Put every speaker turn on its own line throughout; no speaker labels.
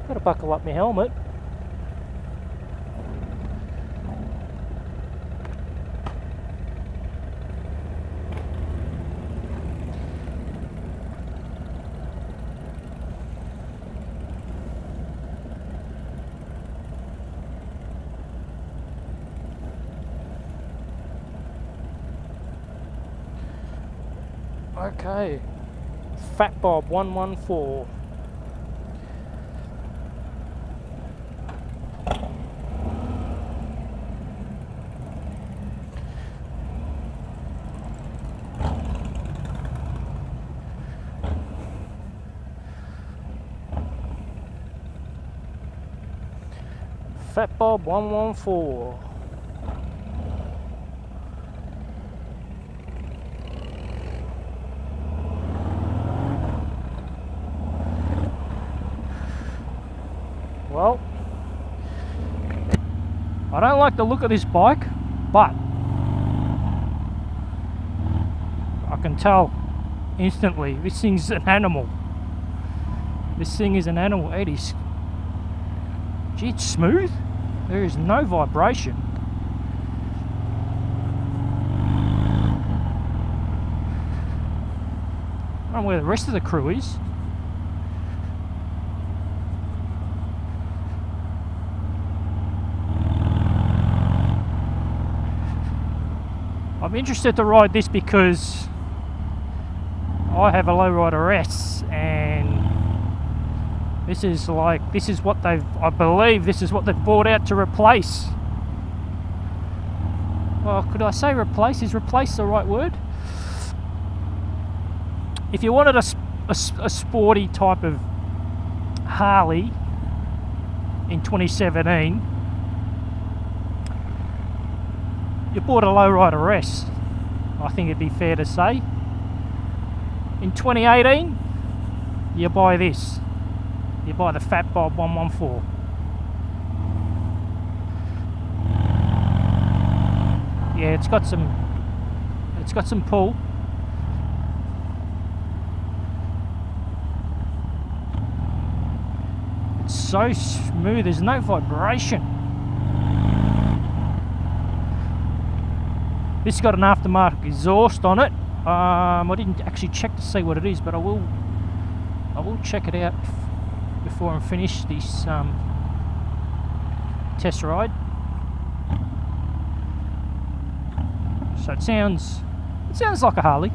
Got to buckle up my helmet. Okay, Fat Bob 114. Fat Bob 114. Well, I don't like the look of this bike, but I can tell instantly this thing's an animal. This thing is an animal. It is, gee, it's smooth. There is no vibration. I don't know where the rest of the crew is. I'm interested to ride this because I have a lowrider S, and this is what they've, I believe this is what they've brought out to replace. Well, could I say replace? Is replace the right word? If you wanted a sporty type of Harley in 2017, you bought a lowrider S, I think it'd be fair to say. In 2018, you buy this. You buy the Fat Bob 114. Yeah, it's got some pull. It's so smooth, there's no vibration. This has got an aftermarket exhaust on it. I didn't actually check to see what it is, but I will check it out before I'm finished this test ride. So it sounds like a Harley.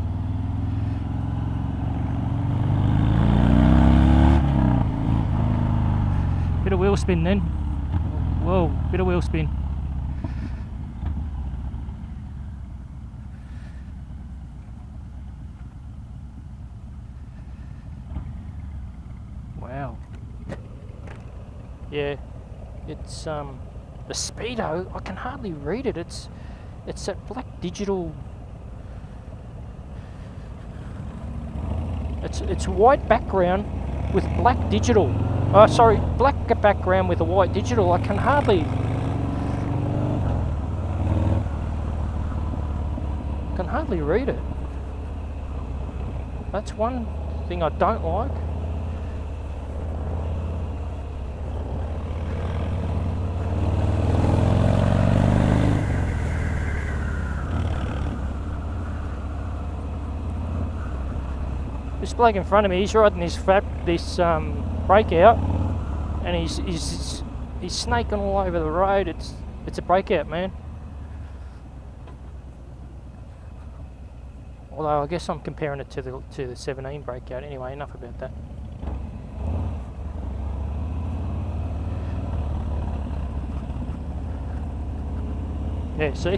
Bit of wheel spin then. Whoa, bit of wheel spin. Wow. Yeah, it's the speedo, I can hardly read it. It's that black digital. It's white background with black digital. Black background with a white digital. I can hardly read it. That's one thing I don't like. This bloke in front of me, he's riding this breakout, and he's snaking all over the road. It's a breakout, man. Although I guess I'm comparing it to the 17 breakout. Anyway, enough about that. Yeah, see?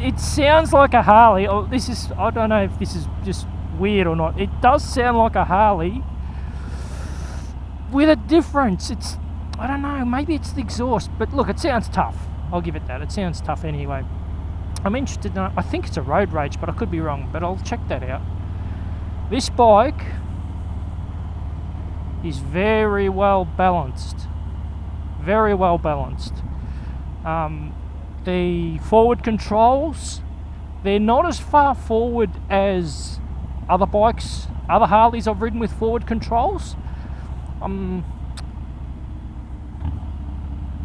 It sounds like a Harley. Oh, I don't know if this is just weird or not. It does sound like a Harley with a difference. I don't know, maybe it's the exhaust, but look, it sounds tough. I'll give it that. It sounds tough anyway. I'm interested in it. I think it's a road rage, but I could be wrong, but I'll check that out. This bike is very well balanced. Very well balanced. The forward controls, they're not as far forward as other bikes, other Harleys I've ridden with forward controls.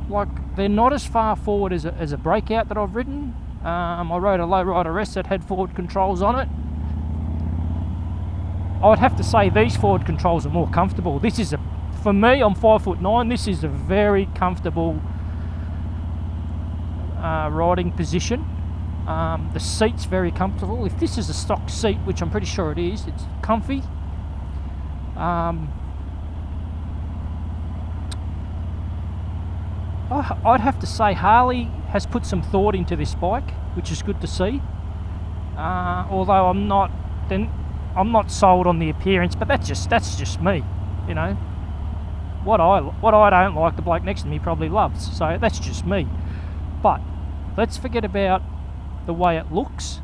Like, they're not as far forward as a Breakout that I've ridden. I rode a Lowrider S that had forward controls on it. I would have to say these forward controls are more comfortable. This is for me, I'm 5'9", this is a very comfortable riding position. The seat's very comfortable. If this is a stock seat, which I'm pretty sure it is, it's comfy. I'd have to say Harley has put some thought into this bike, which is good to see. Although I'm not sold on the appearance, but that's just me, you know. What I don't like, the bloke next to me probably loves. So that's just me. But let's forget about the way it looks,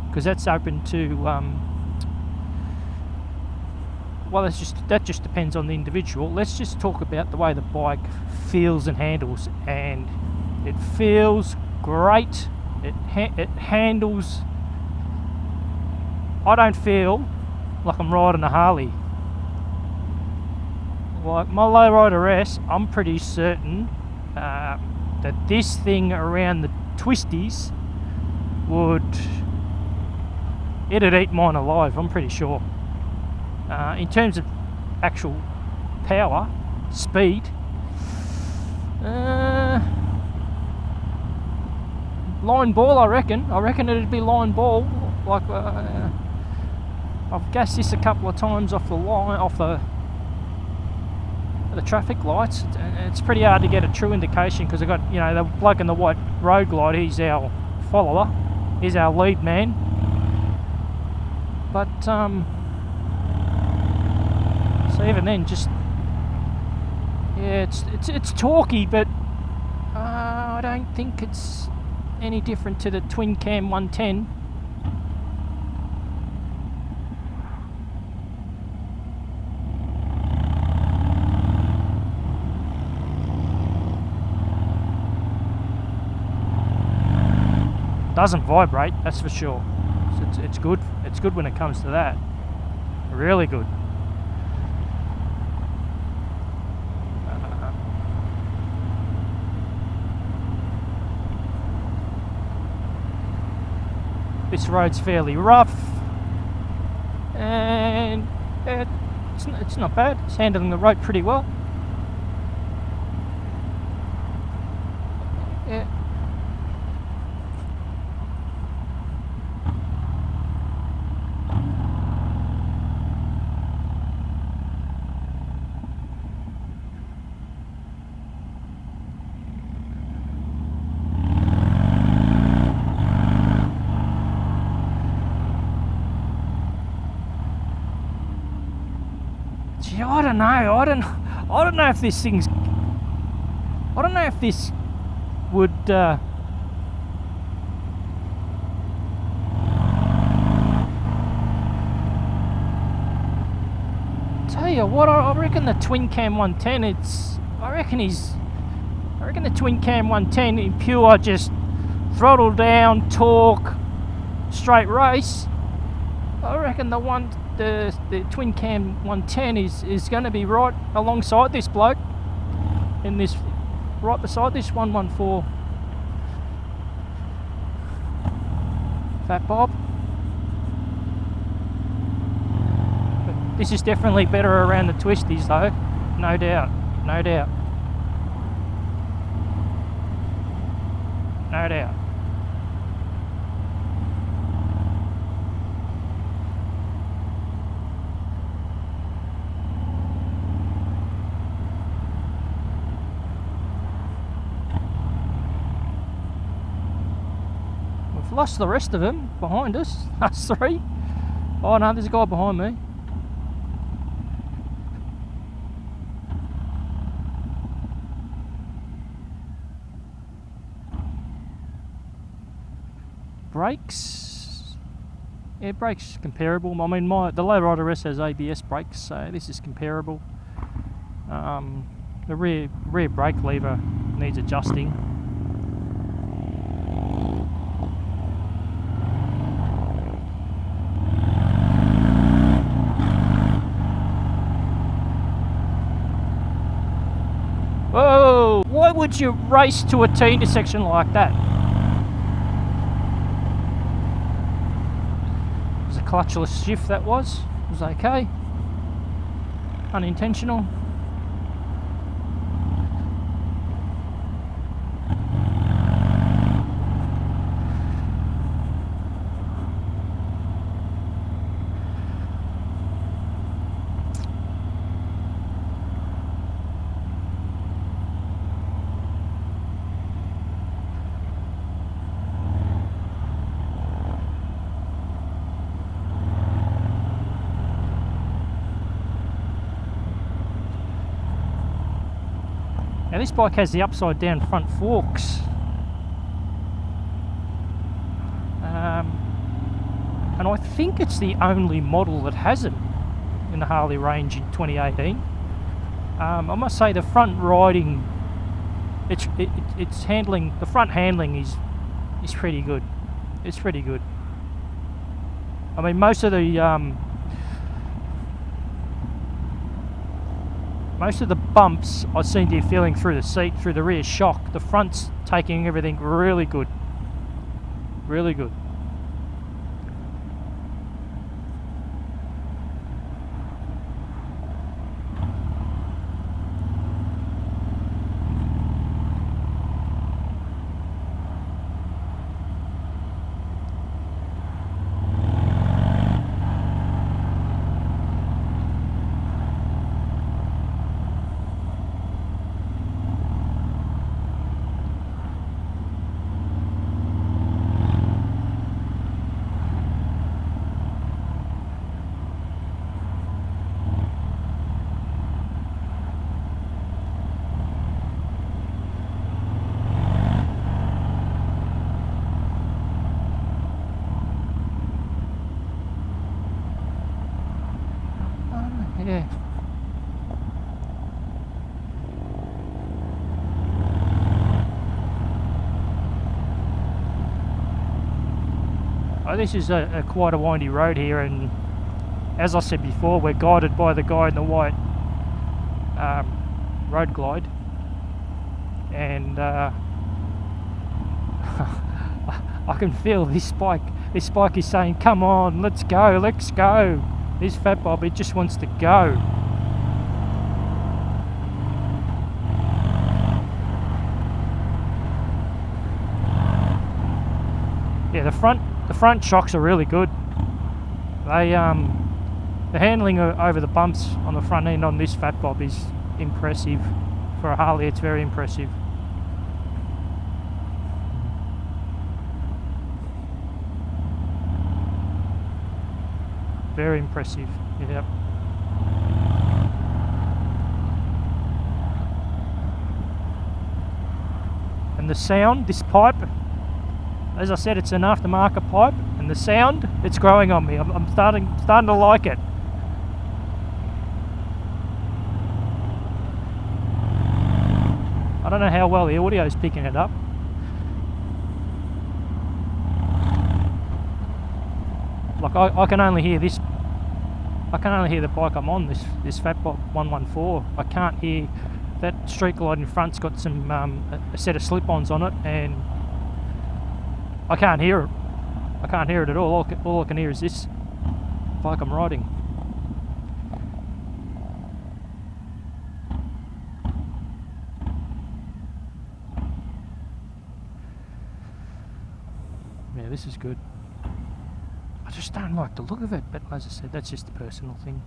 because that's open to well, that just depends on the individual. Let's just talk about the way the bike feels and handles, and it feels great. It handles. I don't feel like I'm riding a Harley. Like my Lowrider S, I'm pretty certain that this thing around the twisties it'd eat mine alive, I'm pretty sure. In terms of actual power, speed, line ball, I reckon it'd be line ball. Like I've gassed this a couple of times off the line, off the traffic lights. It's pretty hard to get a true indication, because I got, you know, the bloke in the white road glide, he's our follower, he's our lead man. But so even then, just yeah, it's torquey, but I don't think it's any different to the twin cam 110. Doesn't vibrate, that's for sure. So it's good. It's good when it comes to that. Really good. This road's fairly rough, and it's not bad. It's handling the road pretty well. Yeah. Gee, I don't know. I don't know if this thing's. I don't know if this would. Tell you what, I reckon the twin cam 110. I reckon the twin cam 110 in pure just throttle down, torque, straight race. I reckon the twin cam 110 is going to be right alongside this bloke, in this, right beside this 114 Fat Bob. But this is definitely better around the twisties though, no doubt, no doubt, no doubt. Lost the rest of them behind us. Us three. Oh no, there's a guy behind me. Brakes. Yeah, brakes comparable. I mean, the Lowrider S has ABS brakes, so this is comparable. The rear brake lever needs adjusting. would you race to a T intersection like that? It was a clutchless shift, that was. It was okay. Unintentional. Now this bike has the upside down front forks, and I think it's the only model that has it in the Harley range in 2018. I must say the front riding, it's handling, the front handling is pretty good. It's pretty good. I mean, most of the bumps I seem to be feeling through the seat, through the rear shock. The front's taking everything really good. Really good. Yeah. Oh, this is a quite a windy road here, and as I said before, we're guided by the guy in the white road glide, and I can feel this bike is saying, come on, let's go. This fat bob, it just wants to go. Yeah, the front shocks are really good. They the handling over the bumps on the front end on this fat bob is impressive. For a Harley, it's very impressive. Very impressive, yeah. And the sound, this pipe, as I said, it's an aftermarket pipe, and the sound, it's growing on me. I'm starting to like it. I don't know how well the audio is picking it up. Like I can only hear this. I can only hear the bike I'm on, this Fat Bob 114. I can't hear that street glide in front's got some a set of slip-ons on it, and I can't hear it. I can't hear it at all. All I can hear is this bike I'm riding. Yeah, this is good. I just don't like the look of it, but as I said, that's just a personal thing.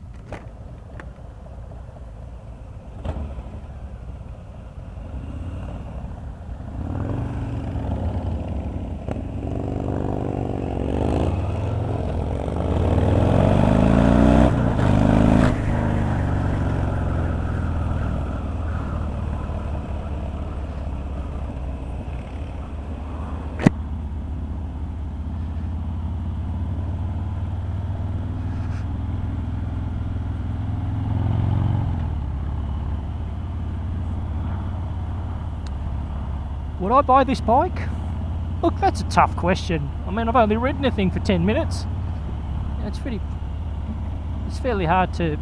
Would I buy this bike? Look, that's a tough question. I mean, I've only ridden the thing for 10 minutes. It's fairly hard to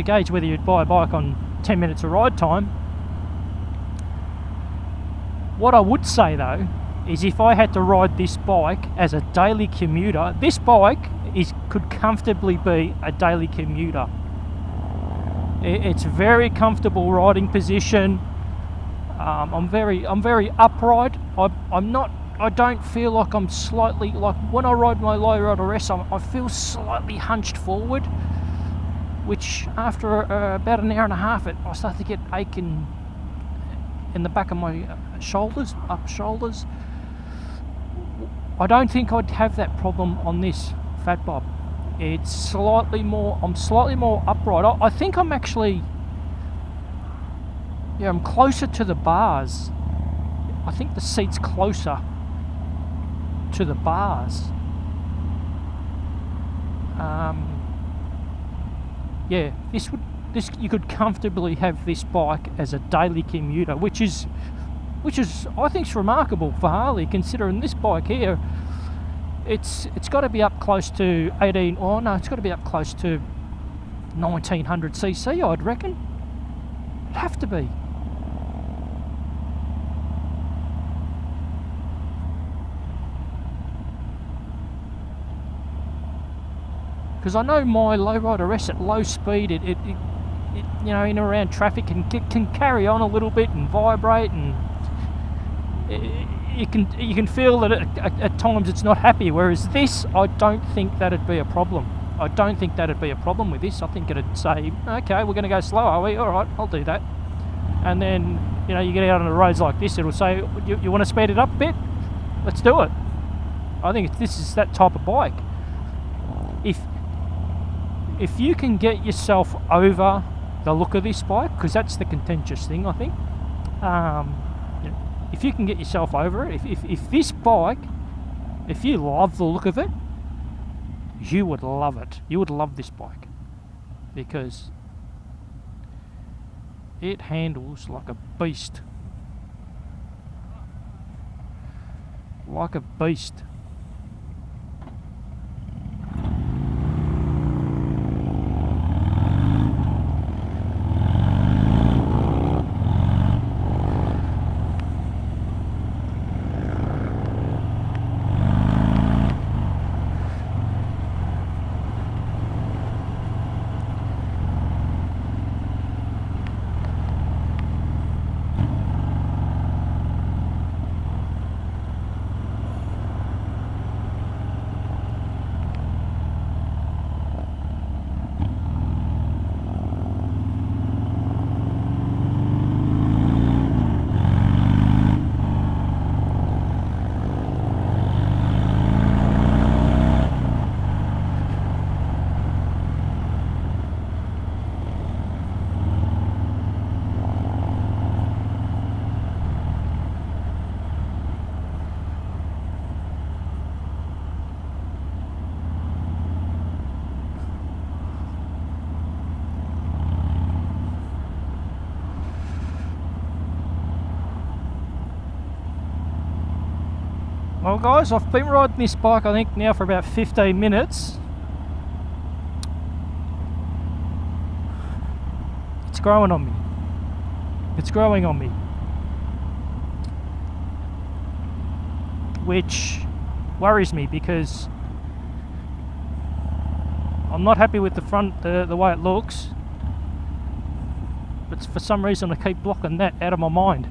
gauge whether you'd buy a bike on 10 minutes of ride time. What I would say though is if I had to ride this bike as a daily commuter, this bike could comfortably be a daily commuter. It's very comfortable riding position. I'm very upright. I don't feel like I'm slightly, like when I ride my low rider S, I feel slightly hunched forward, which after about an hour and a half, I start to get aching in the back of my shoulders, up shoulders. I don't think I'd have that problem on this Fat Bob. It's slightly more, I'm slightly more upright. I think I'm actually, yeah, I'm closer to the bars. I think the seat's closer to the bars. Yeah, this you could comfortably have this bike as a daily commuter, which is I think is remarkable for Harley, considering this bike here, it's got to be up close to it's got to be up close to 1900cc, I'd reckon. It'd have to be. Because I know my lowrider S at low speed, it you know, in and around traffic can carry on a little bit and vibrate, and you can feel that at times it's not happy. Whereas this, I don't think that'd be a problem. I don't think that'd be a problem with this. I think it'd say, okay, we're going to go slow, are we? All right, I'll do that. And then, you know, you get out on the roads like this, it'll say, you want to speed it up a bit? Let's do it. I think this is that type of bike. If you can get yourself over the look of this bike, because that's the contentious thing, I think. You know, if you can get yourself over it, if this bike, if you love the look of it, you would love it. You would love this bike, because it handles like a beast. Like a beast. Well guys, I've been riding this bike I think now for about 15 minutes. It's growing on me. It's growing on me. Which worries me, because I'm not happy with the front, the way it looks. But for some reason I keep blocking that out of my mind.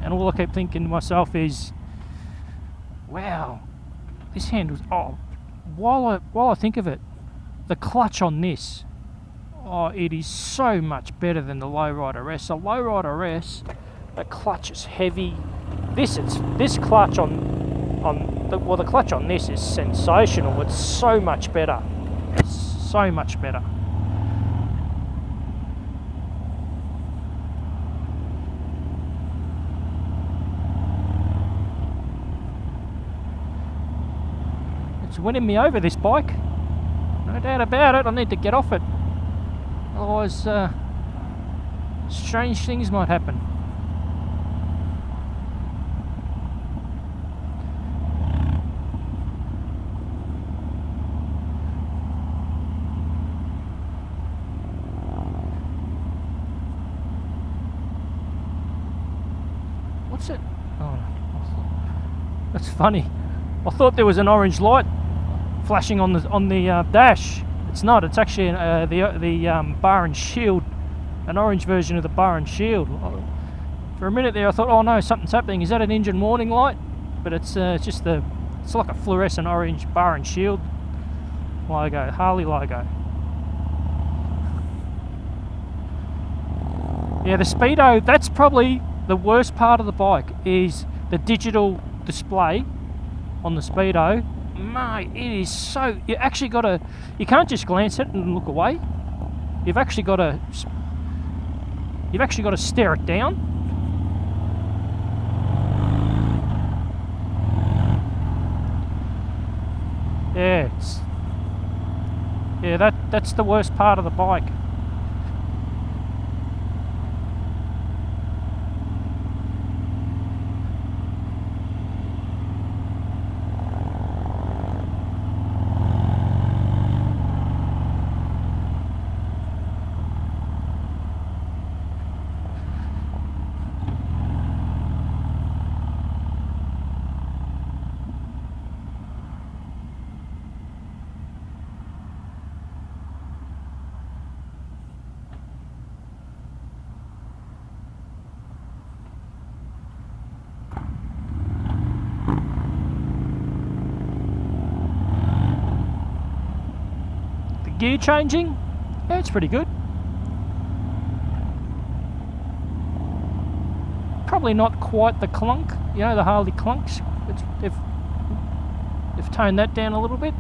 And all I keep thinking to myself is, wow, this handles, oh, while I think of it, the clutch on this, oh, it is so much better than the Lowrider S. The Lowrider S, the clutch is heavy. This clutch the clutch on this is sensational. It's so much better. It's so much better. It's winning me over, this bike. No doubt about it. I need to get off it. Otherwise, strange things might happen. What's it? Oh, that's funny. I thought there was an orange light flashing on the dash. It's not. It's actually the bar and shield, an orange version of the bar and shield. For a minute there, I thought, oh no, something's happening. Is that an engine warning light? But it's just it's like a fluorescent orange bar and shield logo, Harley logo. Yeah, the Speedo, that's probably the worst part of the bike, is the digital display on the Speedo. Mate, it is so, you actually got to, you can't just glance at it and look away. You've actually got to stare it down. Yeah, that's the worst part of the bike. Gear changing, yeah, it's pretty good. Probably not quite the clunk, you know, the Harley clunks. They've toned that down a little bit.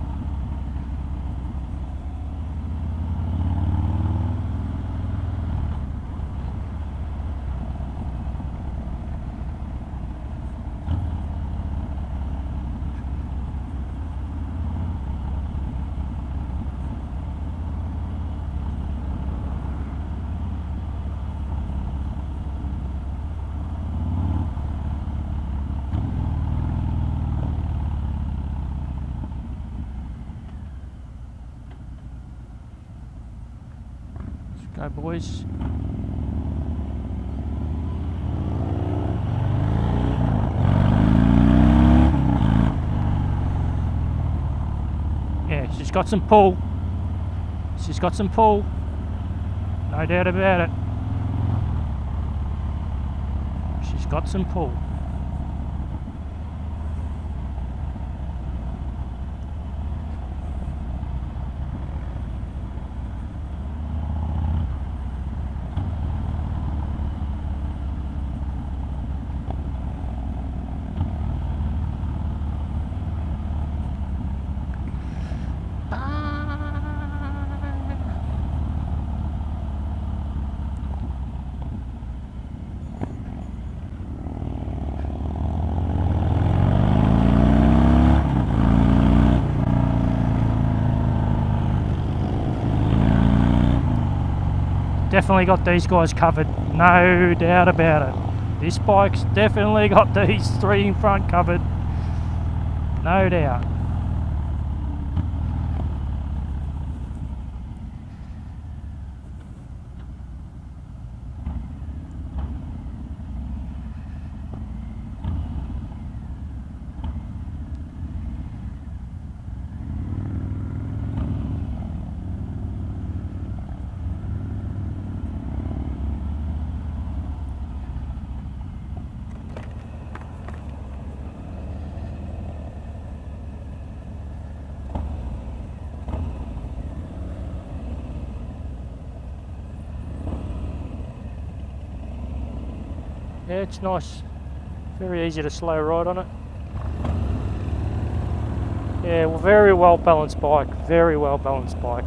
Go boys. Yeah, she's got some pull. She's got some pull. No doubt about it. She's got some pull. Definitely got these guys covered, no doubt about it. This bike's definitely got these three in front covered, no doubt. Yeah, it's nice. Very easy to slow ride on it. Yeah, well, very well balanced bike. Very well balanced bike.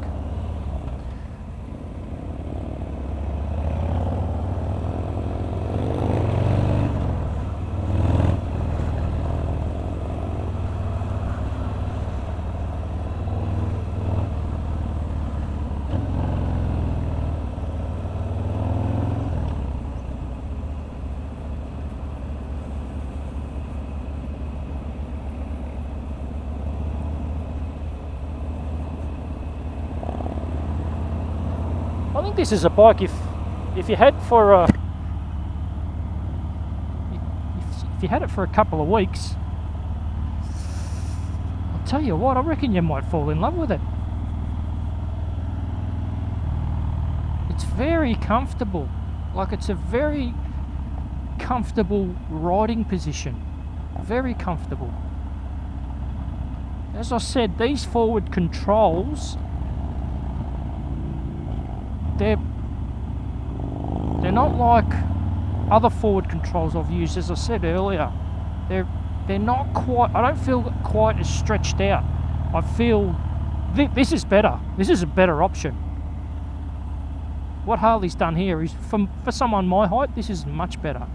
I think this is a bike if you head for a, if you had it for a couple of weeks, I'll tell you what, I reckon you might fall in love with it. It's very comfortable. Like, it's a very comfortable riding position. Very comfortable. As I said, these forward controls, they're not like other forward controls I've used. As I said earlier, they're not quite, I don't feel quite as stretched out. I feel this is better. This is a better option. What Harley's done here is, for someone my height, this is much better.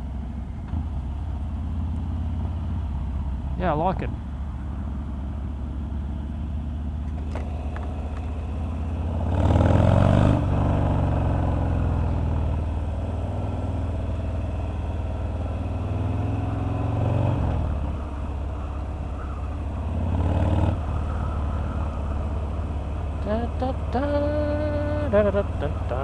Yeah, I like it. Da, da, da, da, da, da, da.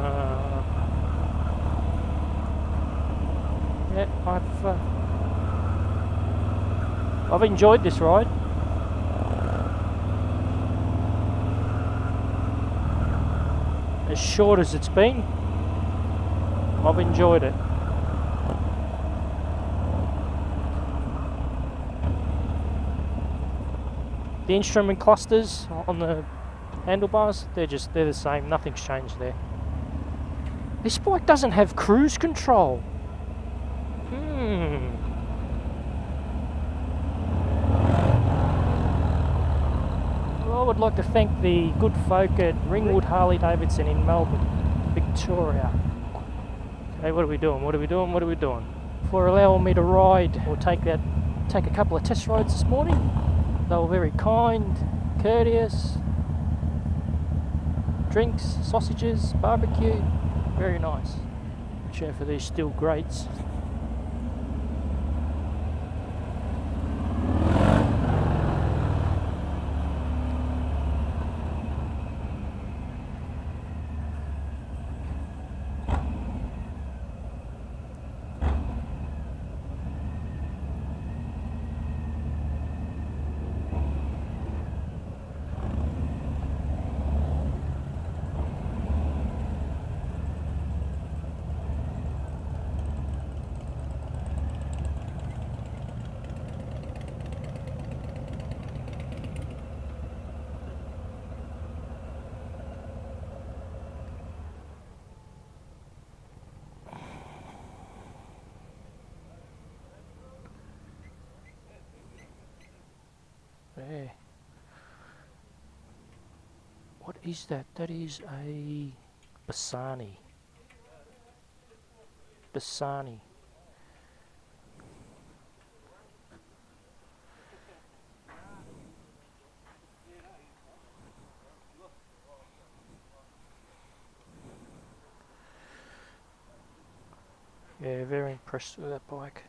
Yeah, I've enjoyed this ride. As short as it's been, I've enjoyed it. The instrument clusters on the handlebars, they're the same, nothing's changed there. This bike doesn't have cruise control. Well, I would like to thank the good folk at Ringwood Harley Davidson in Melbourne, Victoria. Hey, what are we doing? For allowing me to ride or take a couple of test rides this morning. They were very kind, courteous. Drinks, sausages, barbecue, very nice. Watch out for these steel grates. There. What is that? That is a Bassani. Bassani. Yeah, very impressed with that bike.